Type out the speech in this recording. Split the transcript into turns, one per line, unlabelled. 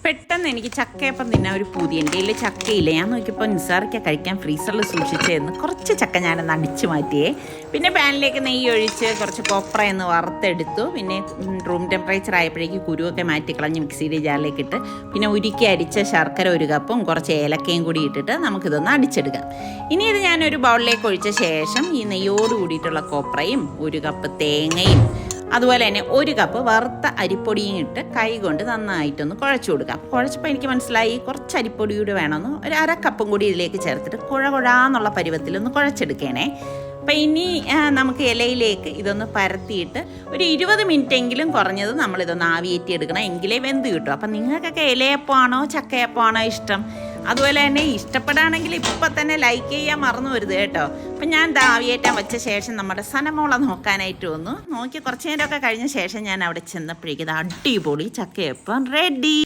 പെട്ടെന്ന് എനിക്ക് ചക്കയപ്പം തിന്നാൻ ഒരു പൂതി. എൻ്റെ കയ്യിൽ ചക്കയില്ല. ഞാൻ നോക്കിയപ്പോൾ നിസാറിക്ക കഴിക്കാൻ ഫ്രീസറിൽ സൂക്ഷിച്ചേന്ന് കുറച്ച് ചക്ക ഞാനൊന്ന് അടിച്ചു മാറ്റിയേ. പിന്നെ പാനിലേക്ക് നെയ്യ് ഒഴിച്ച് കുറച്ച് കൊപ്ര എന്ന് വറുത്തെടുത്തു. പിന്നെ റൂം ടെമ്പറേച്ചർ ആയപ്പോഴേക്ക് കുരുവൊക്കെ മാറ്റി കളഞ്ഞ് മിക്സിയുടെ ജാറിലേക്ക് ഇട്ട് പിന്നെ ഉരുക്കി അരിച്ച ശർക്കര 1 കപ്പും കുറച്ച് ഏലക്കയും കൂടി ഇട്ടിട്ട് നമുക്കിതൊന്ന് അടിച്ചെടുക്കാം. ഇനി ഇത് ഞാനൊരു ബൗളിലേക്ക് ഒഴിച്ച ശേഷം ഈ നെയ്യോട് കൂടിയിട്ടുള്ള കൊപ്രയും 1 കപ്പ് തേങ്ങയും അതുപോലെ തന്നെ 1 കപ്പ് വറുത്ത അരിപ്പൊടിയും ഇട്ട് കൈ കൊണ്ട് നന്നായിട്ടൊന്ന് കുഴച്ചു കൊടുക്കാം. കുഴച്ചപ്പോൾ എനിക്ക് മനസ്സിലായി കുറച്ച് അരിപ്പൊടി കൂടി വേണമെന്ന്. ഒരു 1/2 കപ്പും കൂടി ഇതിലേക്ക് ചേർത്തിട്ട് കുഴകുഴാന്നുള്ള പരുവത്തിലൊന്ന് കുഴച്ചെടുക്കണേ. അപ്പം ഇനി നമുക്ക് ഇലയിലേക്ക് ഇതൊന്ന് പരത്തിയിട്ട് ഒരു 20 മിനിറ്റെങ്കിലും കുറഞ്ഞത് നമ്മളിതൊന്ന് ആവിയേറ്റി എടുക്കണം, എങ്കിലേ വെന്ത് കിട്ടും. അപ്പം നിങ്ങൾക്കൊക്കെ ഇലയപ്പമാണോ ചക്കയപ്പമാണോ ഇഷ്ടം? അതുപോലെ തന്നെ ഇഷ്ടപ്പെടുകയാണെങ്കിൽ ഇപ്പം തന്നെ ലൈക്ക് ചെയ്യാൻ മറന്നു വരുത് കേട്ടോ. അപ്പം ഞാൻ ആവിയേറ്റാൻ വെച്ച ശേഷം നമ്മുടെ സനമോളെ നോക്കാനായിട്ട് വന്നു. നോക്കി കുറച്ച് നേരമൊക്കെ കഴിഞ്ഞ ശേഷം ഞാൻ അവിടെ ചെന്നപ്പോഴേക്കും ഇത് അടിപൊളി ചക്കയപ്പം റെഡി.